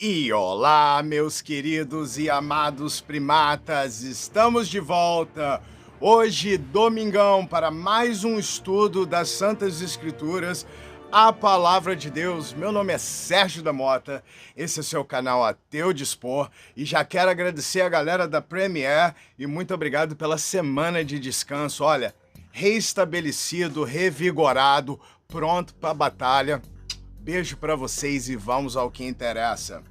E olá, meus queridos e amados primatas, estamos de volta hoje, domingão, para mais um estudo das Santas Escrituras, a Palavra de Deus. Meu nome é Sérgio da Mota, esse é o seu canal A Teu Dispor, e já quero agradecer a galera da Premiere e muito obrigado pela semana de descanso. Olha, reestabelecido, revigorado, pronto para a batalha. Beijo para vocês e vamos ao que interessa.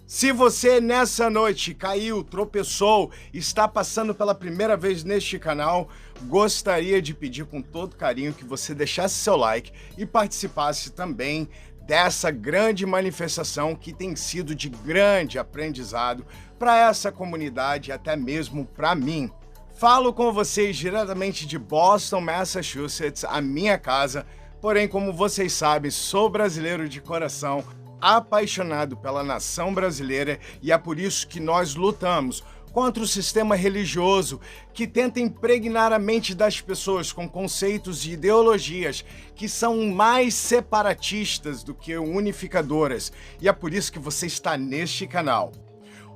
Se você nessa noite caiu, tropeçou, está passando pela primeira vez neste canal, gostaria de pedir com todo carinho que você deixasse seu like e participasse também dessa grande manifestação que tem sido de grande aprendizado para essa comunidade e até mesmo para mim. Falo com vocês diretamente de Boston, Massachusetts, a minha casa, porém, como vocês sabem, sou brasileiro de coração, apaixonado pela nação brasileira, e é por isso que nós lutamos contra o sistema religioso que tenta impregnar a mente das pessoas com conceitos e ideologias que são mais separatistas do que unificadoras, e é por isso que você está neste canal.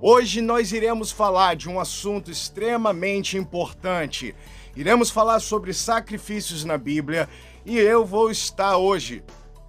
Hoje nós iremos falar de um assunto extremamente importante. Iremos falar sobre sacrifícios na Bíblia e eu vou estar hoje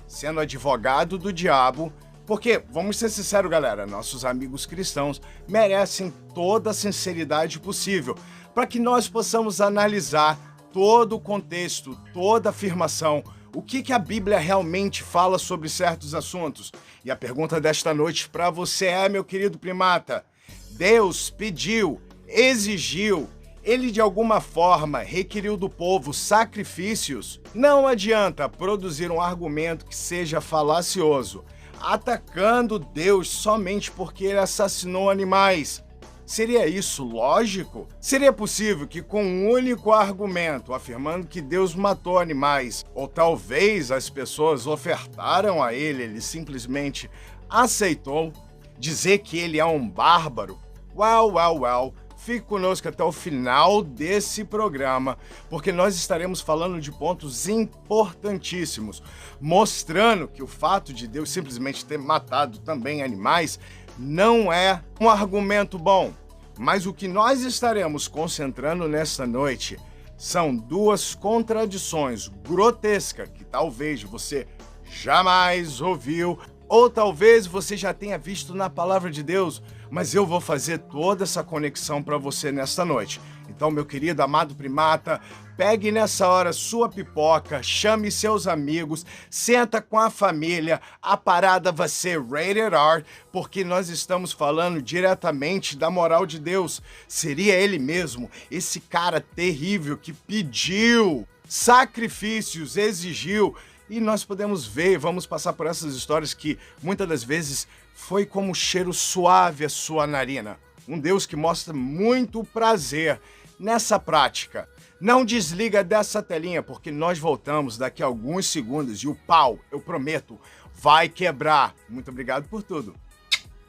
sendo advogado do diabo, porque, vamos ser sinceros, galera, nossos amigos cristãos merecem toda a sinceridade possível para que nós possamos analisar todo o contexto, toda a afirmação, o que a Bíblia realmente fala sobre certos assuntos. E a pergunta desta noite para você é, meu querido primata: Deus pediu, exigiu, ele de alguma forma requeriu do povo sacrifícios? Não adianta produzir um argumento que seja falacioso, atacando Deus somente porque ele assassinou animais. Seria isso lógico? Seria possível que com um único argumento, afirmando que Deus matou animais, ou talvez as pessoas ofertaram a ele simplesmente aceitou, dizer que ele é um bárbaro? Uau! Fique conosco até o final desse programa, porque nós estaremos falando de pontos importantíssimos, mostrando que o fato de Deus simplesmente ter matado também animais não é um argumento bom. Mas o que nós estaremos concentrando nesta noite são duas contradições grotescas que talvez você jamais ouviu, ou talvez você já tenha visto na palavra de Deus, mas eu vou fazer toda essa conexão para você nesta noite. Então, meu querido amado primata, pegue nessa hora sua pipoca, chame seus amigos, senta com a família, a parada vai ser rated R, porque nós estamos falando diretamente da moral de Deus. Seria ele mesmo, esse cara terrível que pediu sacrifícios, exigiu, e nós podemos ver, vamos passar por essas histórias que muitas das vezes foi como cheiro suave à sua narina. Um Deus que mostra muito prazer nessa prática. Não desliga dessa telinha, porque nós voltamos daqui a alguns segundos e o pau, eu prometo, vai quebrar. Muito obrigado por tudo,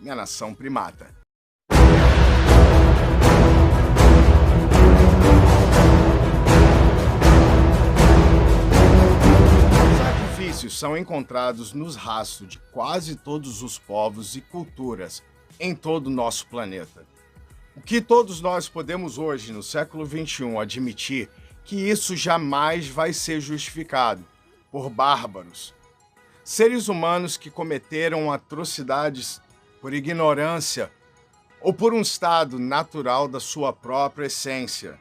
minha nação primata. São encontrados nos rastros de quase todos os povos e culturas em todo o nosso planeta. O que todos nós podemos hoje, no século XXI, admitir que isso jamais vai ser justificado por bárbaros, seres humanos que cometeram atrocidades por ignorância ou por um estado natural da sua própria essência.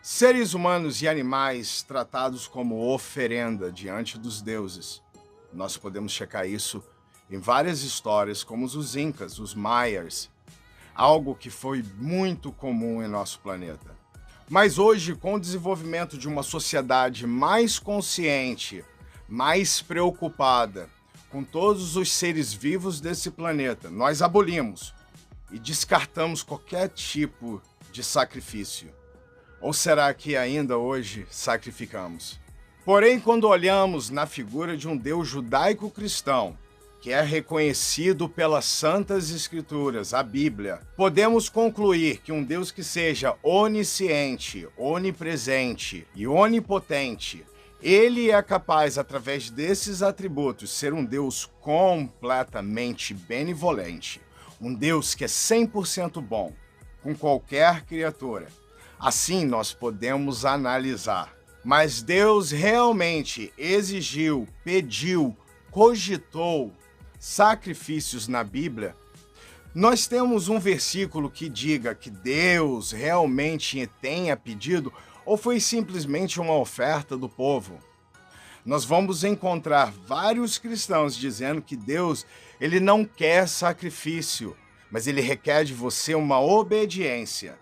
Seres humanos e animais tratados como oferenda diante dos deuses. Nós podemos checar isso em várias histórias, como os Incas, os Maias, algo que foi muito comum em nosso planeta. Mas hoje, com o desenvolvimento de uma sociedade mais consciente, mais preocupada com todos os seres vivos desse planeta, nós abolimos e descartamos qualquer tipo de sacrifício. Ou será que ainda hoje sacrificamos? Porém, quando olhamos na figura de um Deus judaico-cristão, que é reconhecido pelas Santas Escrituras, a Bíblia, podemos concluir que um Deus que seja onisciente, onipresente e onipotente, ele é capaz, através desses atributos, ser um Deus completamente benevolente, Um Deus que é 100% bom com qualquer criatura. Assim nós podemos analisar. Mas Deus realmente exigiu, pediu, cogitou sacrifícios na Bíblia? Nós temos um versículo que diga que Deus realmente tenha pedido ou foi simplesmente uma oferta do povo? Nós vamos encontrar vários cristãos dizendo que Deus, ele não quer sacrifício, mas ele requer de você uma obediência.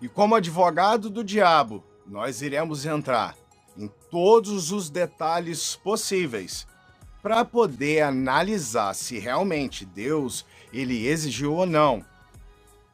E como advogado do diabo, nós iremos entrar em todos os detalhes possíveis para poder analisar se realmente Deus ele exigiu ou não.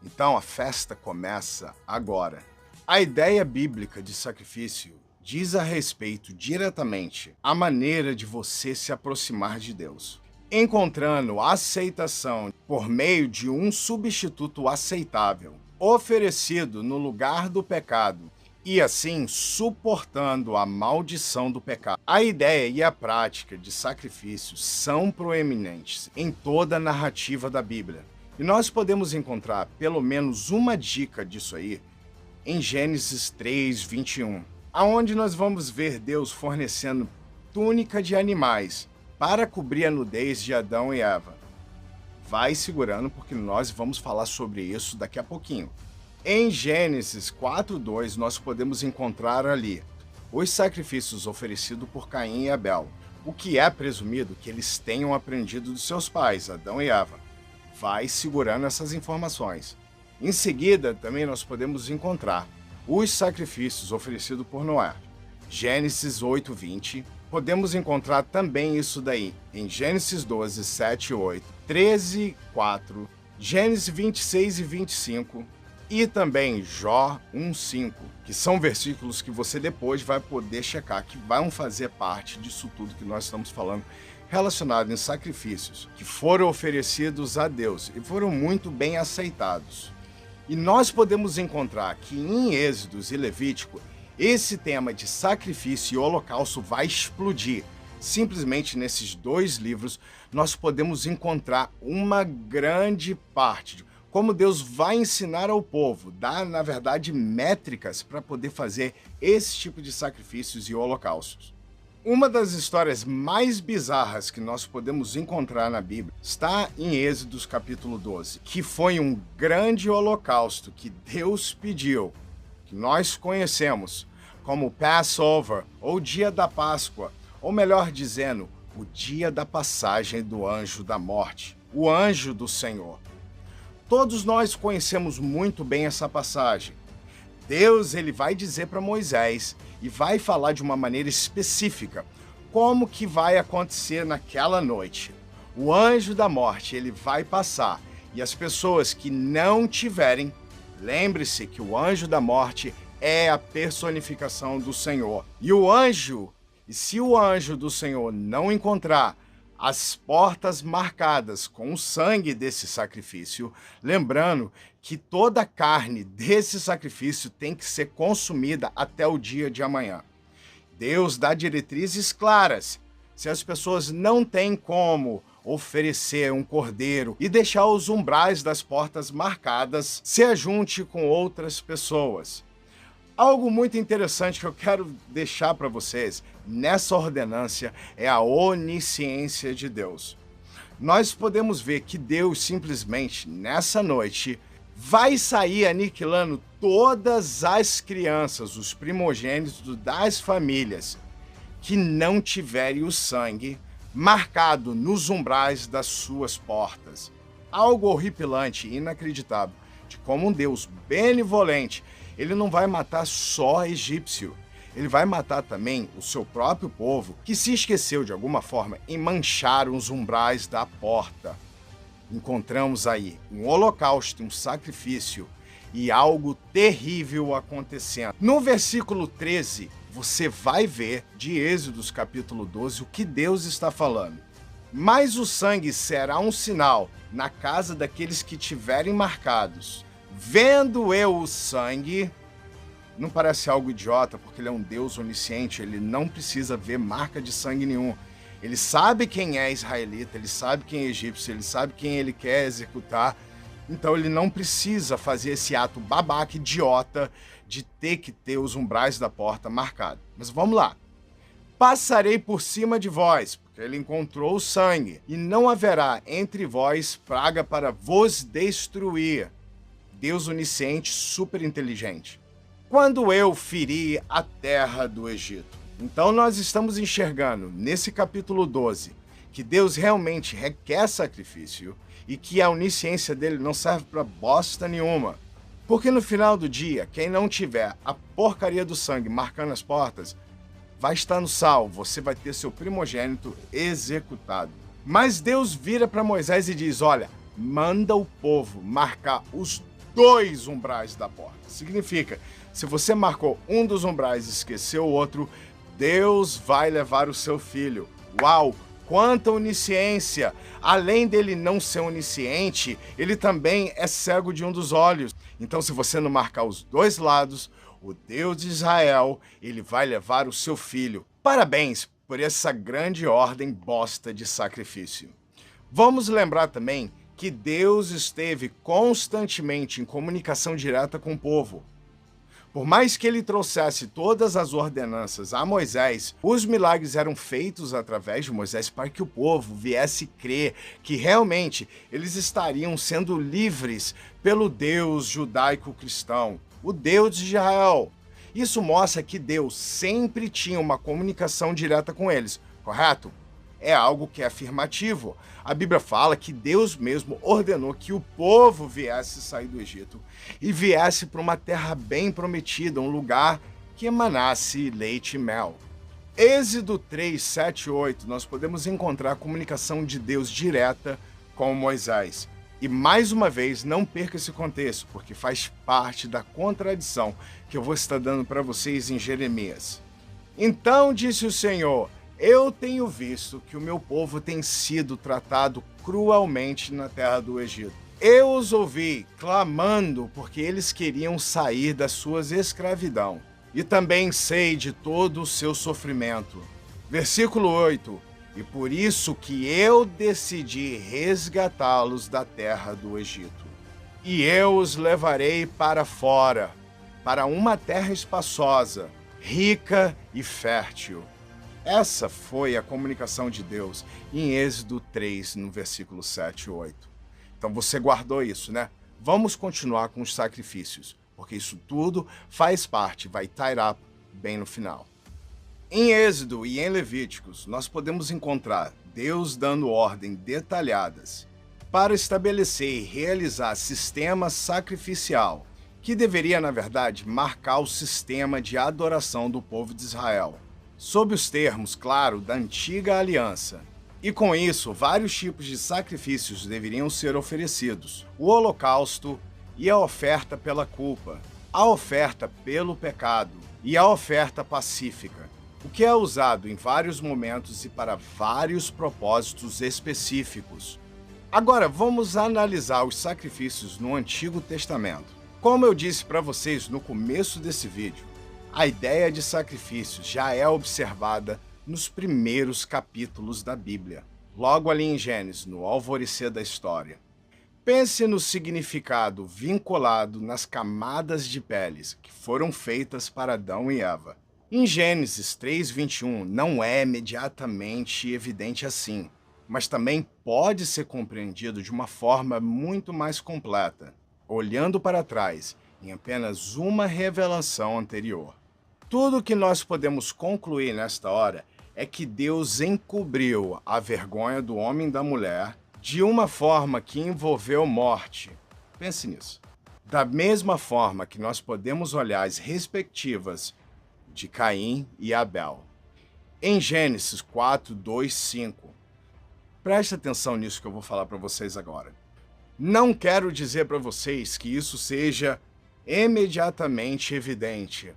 Então a festa começa agora. A ideia bíblica de sacrifício diz a respeito diretamente à maneira de você se aproximar de Deus, encontrando aceitação por meio de um substituto aceitável, oferecido no lugar do pecado, e assim suportando a maldição do pecado. A ideia e a prática de sacrifícios são proeminentes em toda a narrativa da Bíblia. E nós podemos encontrar pelo menos uma dica disso aí em Gênesis 3:21, aonde nós vamos ver Deus fornecendo túnica de animais para cobrir a nudez de Adão e Eva. Vai segurando porque nós vamos falar sobre isso daqui a pouquinho. Em Gênesis 4:2, nós podemos encontrar ali os sacrifícios oferecidos por Caim e Abel, o que é presumido que eles tenham aprendido dos seus pais, Adão e Eva. Vai segurando essas informações. Em seguida, também nós podemos encontrar os sacrifícios oferecidos por Noé. Gênesis 8:20. Podemos encontrar também isso daí em Gênesis 12, 7 e 8, 13, 4, Gênesis 26 e 25 e também Jó 1:5, que são versículos que você depois vai poder checar, que vão fazer parte disso tudo que nós estamos falando, relacionado em sacrifícios que foram oferecidos a Deus e foram muito bem aceitados. E nós podemos encontrar que em Êxodos e Levítico, esse tema de sacrifício e holocausto vai explodir. Simplesmente nesses dois livros, nós podemos encontrar uma grande parte de como Deus vai ensinar ao povo, dar, na verdade, métricas para poder fazer esse tipo de sacrifícios e holocaustos. Uma das histórias mais bizarras que nós podemos encontrar na Bíblia está em Êxodos capítulo 12, que foi um grande holocausto que Deus pediu, que nós conhecemos como Passover, ou Dia da Páscoa, ou melhor dizendo, o dia da passagem do anjo da morte, o anjo do Senhor. Todos nós conhecemos muito bem essa passagem. Deus ele vai dizer para Moisés e vai falar de uma maneira específica como que vai acontecer naquela noite. O anjo da morte ele vai passar e as pessoas que não tiverem, lembre-se que o anjo da morte é a personificação do Senhor. E se o anjo do Senhor não encontrar as portas marcadas com o sangue desse sacrifício, lembrando que toda a carne desse sacrifício tem que ser consumida até o dia de amanhã. Deus dá diretrizes claras. Se as pessoas não têm como oferecer um cordeiro e deixar os umbrais das portas marcadas, se ajunte com outras pessoas. Algo muito interessante que eu quero deixar para vocês nessa ordenância é a onisciência de Deus. Nós podemos ver que Deus simplesmente, nessa noite, vai sair aniquilando todas as crianças, os primogênitos das famílias, que não tiverem o sangue marcado nos umbrais das suas portas. Algo horripilante e inacreditável de como um Deus benevolente, ele não vai matar só egípcio, ele vai matar também o seu próprio povo, que se esqueceu de alguma forma em manchar os umbrais da porta. Encontramos aí um holocausto, um sacrifício e algo terrível acontecendo. No versículo 13, você vai ver de Êxodos capítulo 12 o que Deus está falando. Mas o sangue será um sinal na casa daqueles que tiverem marcados. Vendo eu o sangue, não parece algo idiota, porque ele é um Deus onisciente, ele não precisa ver marca de sangue nenhum. Ele sabe quem é israelita, ele sabe quem é egípcio, ele sabe quem ele quer executar, Então ele não precisa fazer esse ato babaca, idiota, de ter que ter os umbrais da porta marcados. Mas vamos lá. Passarei por cima de vós, porque ele encontrou o sangue, e não haverá entre vós praga para vos destruir. Deus onisciente, super inteligente. Quando eu feri a terra do Egito. Então nós estamos enxergando, nesse capítulo 12, que Deus realmente requer sacrifício e que a onisciência dele não serve para bosta nenhuma. Porque no final do dia, quem não tiver a porcaria do sangue marcando as portas, vai estar no sal, você vai ter seu primogênito executado. Mas Deus vira para Moisés e diz, olha, manda o povo marcar os 2 umbrais da porta. Significa, se você marcou um dos umbrais e esqueceu o outro, Deus vai levar o seu filho. Uau! Quanta onisciência! Além dele não ser onisciente, ele também é cego de um dos olhos. Então, se você não marcar os 2 lados, o Deus de Israel, ele vai levar o seu filho. Parabéns por essa grande ordem bosta de sacrifício. Vamos lembrar também que Deus esteve constantemente em comunicação direta com o povo. Por mais que ele trouxesse todas as ordenanças a Moisés, os milagres eram feitos através de Moisés para que o povo viesse crer que realmente eles estariam sendo livres pelo Deus judaico-cristão, o Deus de Israel. Isso mostra que Deus sempre tinha uma comunicação direta com eles, correto? É algo que é afirmativo. A Bíblia fala que Deus mesmo ordenou que o povo viesse sair do Egito e viesse para uma terra bem prometida, um lugar que emanasse leite e mel. Êxodo 3, 7 e 8, nós podemos encontrar a comunicação de Deus direta com Moisés. E mais uma vez, não perca esse contexto, porque faz parte da contradição que eu vou estar dando para vocês em Jeremias. Então disse o Senhor, eu tenho visto que o meu povo tem sido tratado cruelmente na terra do Egito. Eu os ouvi clamando porque eles queriam sair das suas escravidão. E também sei de todo o seu sofrimento. Versículo 8. E por isso que eu decidi resgatá-los da terra do Egito. E eu os levarei para fora, para uma terra espaçosa, rica e fértil. Essa foi a comunicação de Deus em Êxodo 3, no versículo 7 e 8. Então você guardou isso, né? Vamos continuar com os sacrifícios, porque isso tudo faz parte, vai tie up bem no final. Em Êxodo e em Levíticos, nós podemos encontrar Deus dando ordem detalhadas para estabelecer e realizar sistema sacrificial, que deveria, na verdade, marcar o sistema de adoração do povo de Israel, sob os termos, claro, da antiga aliança. E com isso, vários tipos de sacrifícios deveriam ser oferecidos. O holocausto e a oferta pela culpa, a oferta pelo pecado e a oferta pacífica, o que é usado em vários momentos e para vários propósitos específicos. Agora, vamos analisar os sacrifícios no Antigo Testamento. Como eu disse para vocês no começo desse vídeo, a ideia de sacrifício já é observada nos primeiros capítulos da Bíblia, logo ali em Gênesis, no alvorecer da história. Pense no significado vinculado nas camadas de peles que foram feitas para Adão e Eva. Em Gênesis 3:21 não é imediatamente evidente assim, mas também pode ser compreendido de uma forma muito mais completa, olhando para trás em apenas uma revelação anterior. Tudo o que nós podemos concluir nesta hora é que Deus encobriu a vergonha do homem e da mulher de uma forma que envolveu morte. Pense nisso. Da mesma forma que nós podemos olhar as respectivas de Caim e Abel. Em Gênesis 4, 2, 5. Preste atenção nisso que eu vou falar para vocês agora. Não quero dizer para vocês que isso seja imediatamente evidente.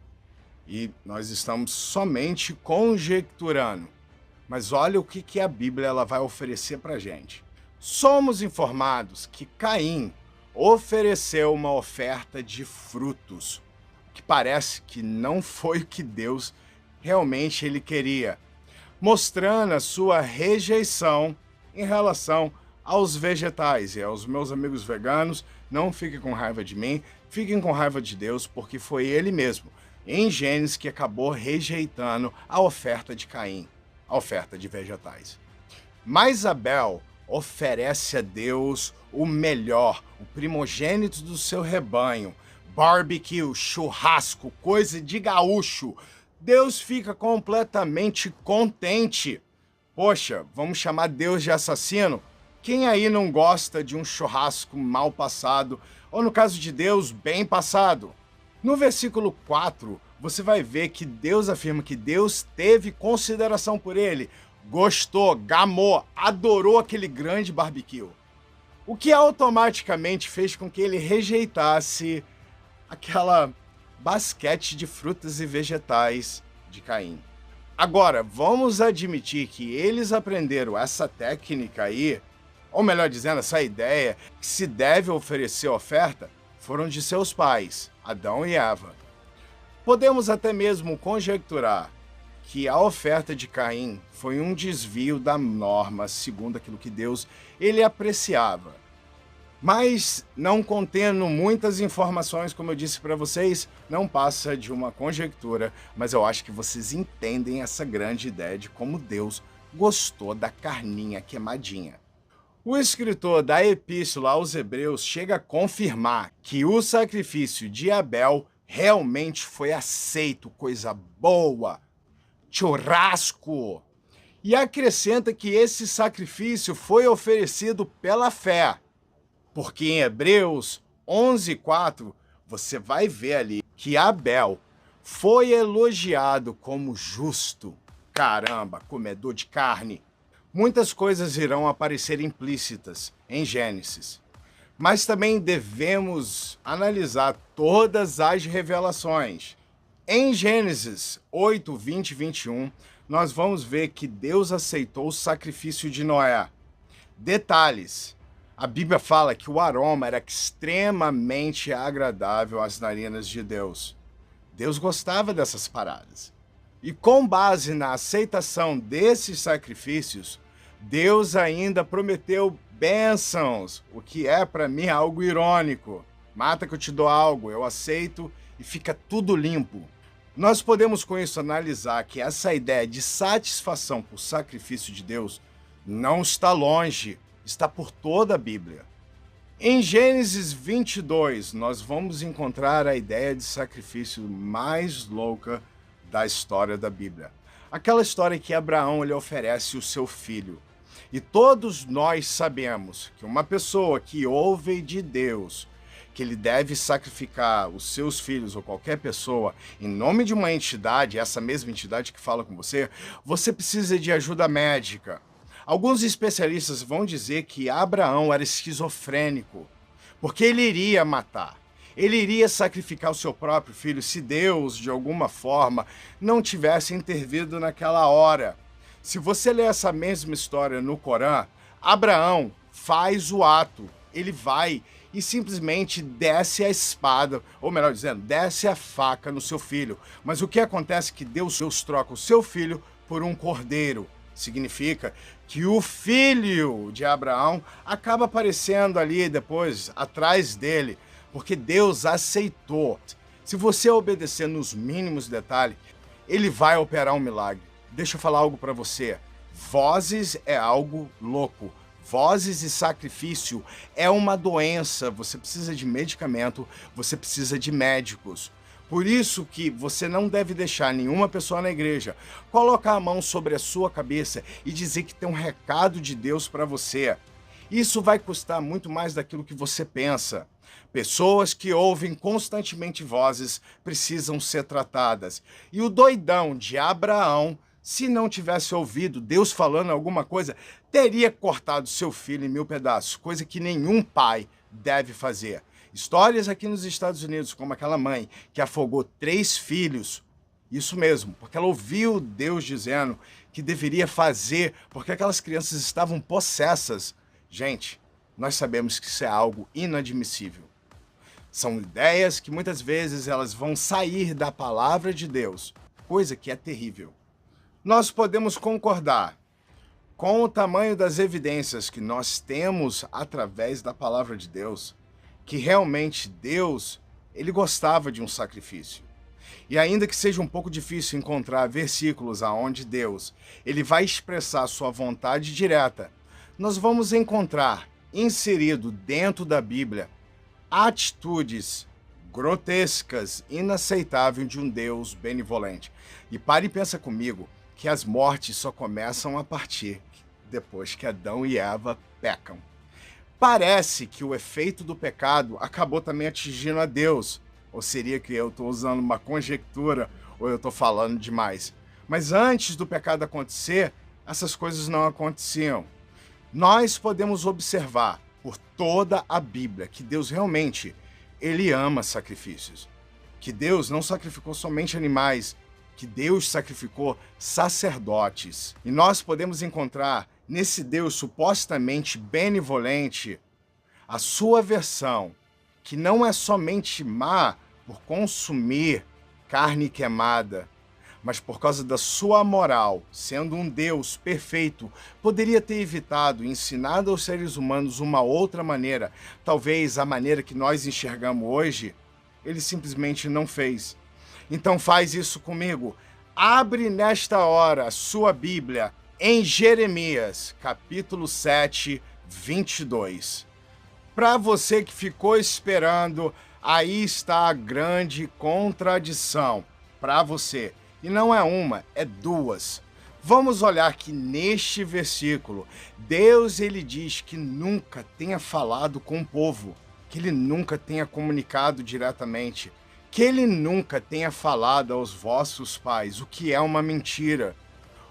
E nós estamos somente conjecturando. Mas olha o que a Bíblia ela vai oferecer para a gente. Somos informados que Caim ofereceu uma oferta de frutos, que parece que não foi o que Deus realmente ele queria, mostrando a sua rejeição em relação aos vegetais e aos meus amigos veganos, não fiquem com raiva de mim, fiquem com raiva de Deus, porque foi ele mesmo, em Gênesis, que acabou rejeitando a oferta de Caim, a oferta de vegetais. Mas Abel oferece a Deus o melhor, o primogênito do seu rebanho, barbecue, churrasco, coisa de gaúcho. Deus fica completamente contente. Poxa, vamos chamar Deus de assassino? Quem aí não gosta de um churrasco mal passado, ou no caso de Deus, bem passado? No versículo 4, você vai ver que Deus afirma que Deus teve consideração por ele, gostou, gamou, adorou aquele grande barbecue. O que automaticamente fez com que ele rejeitasse aquela basquete de frutas e vegetais de Caim. Agora, vamos admitir que eles aprenderam essa técnica aí, ou melhor dizendo, essa ideia, que se deve oferecer oferta, foram de seus pais, Adão e Eva. Podemos até mesmo conjecturar que a oferta de Caim foi um desvio da norma, segundo aquilo que Deus ele apreciava. Mas, não contendo muitas informações, como eu disse para vocês, não passa de uma conjectura, mas eu acho que vocês entendem essa grande ideia de como Deus gostou da carninha queimadinha. O escritor da Epístola aos Hebreus chega a confirmar que o sacrifício de Abel realmente foi aceito, coisa boa, churrasco. E acrescenta que esse sacrifício foi oferecido pela fé. Porque em Hebreus 11:4, você vai ver ali que Abel foi elogiado como justo. Caramba, comedor de carne. Muitas coisas irão aparecer implícitas em Gênesis. Mas também devemos analisar todas as revelações. Em Gênesis 8, 20 e 21, nós vamos ver que Deus aceitou o sacrifício de Noé. Detalhes. A Bíblia fala que o aroma era extremamente agradável às narinas de Deus. Deus gostava dessas paradas. E com base na aceitação desses sacrifícios, Deus ainda prometeu bênçãos, o que é para mim algo irônico. Mata que eu te dou algo, eu aceito e fica tudo limpo. Nós podemos com isso analisar que essa ideia de satisfação por sacrifício de Deus não está longe, está por toda a Bíblia. Em Gênesis 22, nós vamos encontrar a ideia de sacrifício mais louca da história da Bíblia. Aquela história em que Abraão ele oferece o seu filho. E todos nós sabemos que uma pessoa que ouve de Deus que ele deve sacrificar os seus filhos ou qualquer pessoa em nome de uma entidade, essa mesma entidade que fala com você, você precisa de ajuda médica. Alguns especialistas vão dizer que Abraão era esquizofrênico, porque ele iria matar. Ele iria sacrificar o seu próprio filho se Deus, de alguma forma, não tivesse intervido naquela hora. Se você ler essa mesma história no Corão, Abraão faz o ato. Ele vai e simplesmente desce a espada, ou melhor dizendo, desce a faca no seu filho. Mas o que acontece é que Deus troca o seu filho por um cordeiro. Significa que o filho de Abraão acaba aparecendo ali depois, atrás dele, porque Deus aceitou. Se você obedecer nos mínimos detalhes, ele vai operar um milagre. Deixa eu falar algo para você. Vozes é algo louco. Vozes e sacrifício é uma doença. Você precisa de medicamento, você precisa de médicos. Por isso que você não deve deixar nenhuma pessoa na igreja colocar a mão sobre a sua cabeça e dizer que tem um recado de Deus para você. Isso vai custar muito mais daquilo que você pensa. Pessoas que ouvem constantemente vozes precisam ser tratadas. E o doidão de Abraão, se não tivesse ouvido Deus falando alguma coisa, teria cortado seu filho em 1000 pedaços, coisa que nenhum pai deve fazer. Histórias aqui nos Estados Unidos, como aquela mãe que afogou 3 filhos. Isso mesmo, porque ela ouviu Deus dizendo que deveria fazer, porque aquelas crianças estavam possessas. Gente, nós sabemos que isso é algo inadmissível. São ideias que muitas vezes elas vão sair da palavra de Deus, coisa que é terrível. Nós podemos concordar. Com o tamanho das evidências que nós temos através da palavra de Deus, que realmente Deus, ele gostava de um sacrifício. E ainda que seja um pouco difícil encontrar versículos aonde Deus, ele vai expressar sua vontade direta, nós vamos encontrar inserido dentro da Bíblia atitudes grotescas, inaceitáveis de um Deus benevolente. E pare e pensa comigo que as mortes só começam a partir depois que Adão e Eva pecam. Parece que o efeito do pecado acabou também atingindo a Deus. Ou seria que eu estou usando uma conjectura ou eu estou falando demais? Mas antes do pecado acontecer, essas coisas não aconteciam. Nós podemos observar por toda a Bíblia que Deus realmente, ele ama sacrifícios. Que Deus não sacrificou somente animais, que Deus sacrificou sacerdotes. E nós podemos encontrar nesse Deus supostamente benevolente a sua versão, que não é somente má por consumir carne queimada, mas por causa da sua moral, sendo um Deus perfeito, poderia ter evitado e ensinado aos seres humanos uma outra maneira, talvez a maneira que nós enxergamos hoje, ele simplesmente não fez. Então faz isso comigo. Abre nesta hora a sua Bíblia em Jeremias, capítulo 7, 22. Para você que ficou esperando, aí está a grande contradição para você. E não é uma, é duas. Vamos olhar que neste versículo, Deus ele diz que nunca tenha falado com o povo, que ele nunca tenha comunicado diretamente, que ele nunca tenha falado aos vossos pais, o que é uma mentira.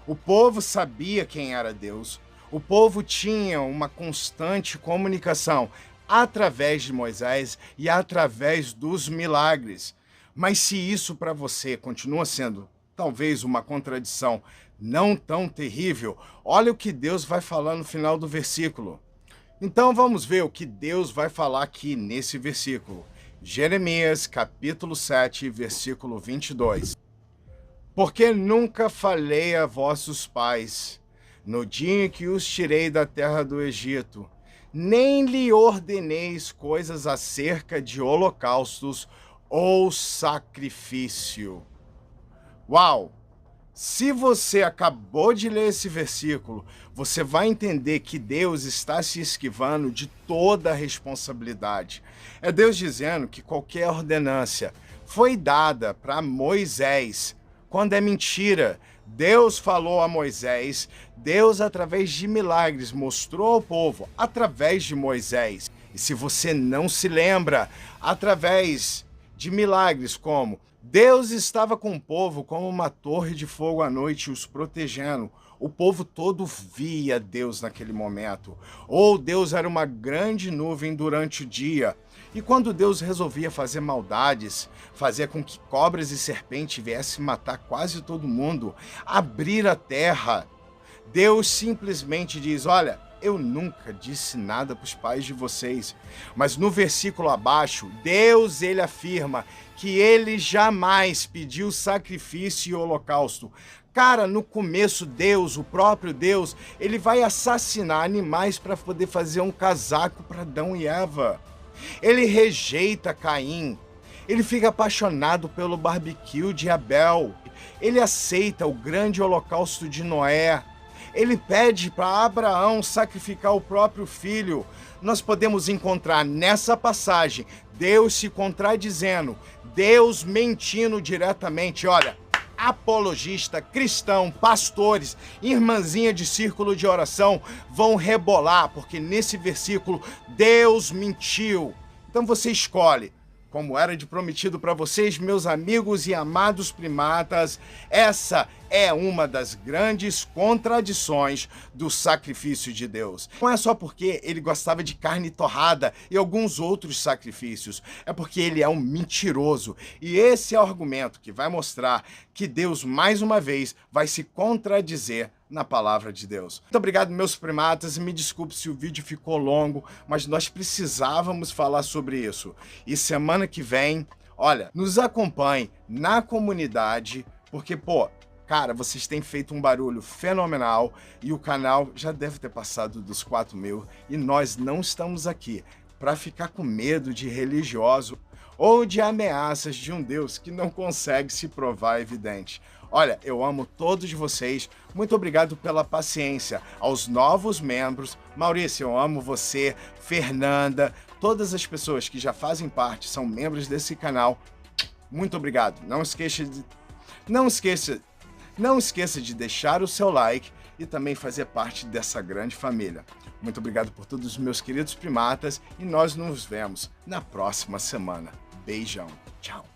O povo sabia quem era Deus, o povo tinha uma constante comunicação através de Moisés e através dos milagres. Mas se isso para você continua sendo talvez uma contradição não tão terrível, olha o que Deus vai falar no final do versículo. Então vamos ver o que Deus vai falar aqui nesse versículo. Jeremias, capítulo 7, versículo 22. Porque nunca falei a vossos pais, no dia em que os tirei da terra do Egito, nem lhe ordeneis coisas acerca de holocaustos ou sacrifício. Uau! Se você acabou de ler esse versículo, você vai entender que Deus está se esquivando de toda a responsabilidade. É Deus dizendo que qualquer ordenância foi dada para Moisés, quando é mentira. Deus falou a Moisés, Deus através de milagres mostrou ao povo, através de Moisés. E se você não se lembra, através de milagres como Deus estava com o povo como uma torre de fogo à noite, os protegendo. O povo todo via Deus naquele momento. Ou Deus era uma grande nuvem durante o dia. E quando Deus resolvia fazer maldades, fazer com que cobras e serpentes viessem matar quase todo mundo, abrir a terra, Deus simplesmente diz, olha, eu nunca disse nada para os pais de vocês. Mas no versículo abaixo, Deus ele afirma que ele jamais pediu sacrifício e holocausto. Cara, no começo Deus, o próprio Deus, ele vai assassinar animais para poder fazer um casaco para Adão e Eva. Ele rejeita Caim. Ele fica apaixonado pelo barbecue de Abel. Ele aceita o grande holocausto de Noé. Ele pede para Abraão sacrificar o próprio filho. Nós podemos encontrar nessa passagem Deus se contradizendo, Deus mentindo diretamente. Olha, apologista, cristão, pastores, irmãzinha de círculo de oração vão rebolar, porque nesse versículo Deus mentiu. Então você escolhe. Como era de prometido para vocês, meus amigos e amados primatas, essa é uma das grandes contradições do sacrifício de Deus. Não é só porque ele gostava de carne torrada e alguns outros sacrifícios, é porque ele é um mentiroso. E esse é o argumento que vai mostrar que Deus, mais uma vez, vai se contradizer na palavra de Deus. Muito obrigado, meus primatas, e me desculpe se o vídeo ficou longo, mas nós precisávamos falar sobre isso. E semana que vem, olha, nos acompanhe na comunidade, porque, Cara, vocês têm feito um barulho fenomenal e o canal já deve ter passado dos 4.000 e nós não estamos aqui para ficar com medo de religioso ou de ameaças de um Deus que não consegue se provar evidente. Olha, eu amo todos vocês. Muito obrigado pela paciência. Aos novos membros, Maurício, eu amo você, Fernanda, todas as pessoas que já fazem parte, são membros desse canal. Muito obrigado. Não esqueça, não esqueça de deixar o seu like e também fazer parte dessa grande família. Muito obrigado por todos os meus queridos primatas e nós nos vemos na próxima semana. Beijão. Tchau.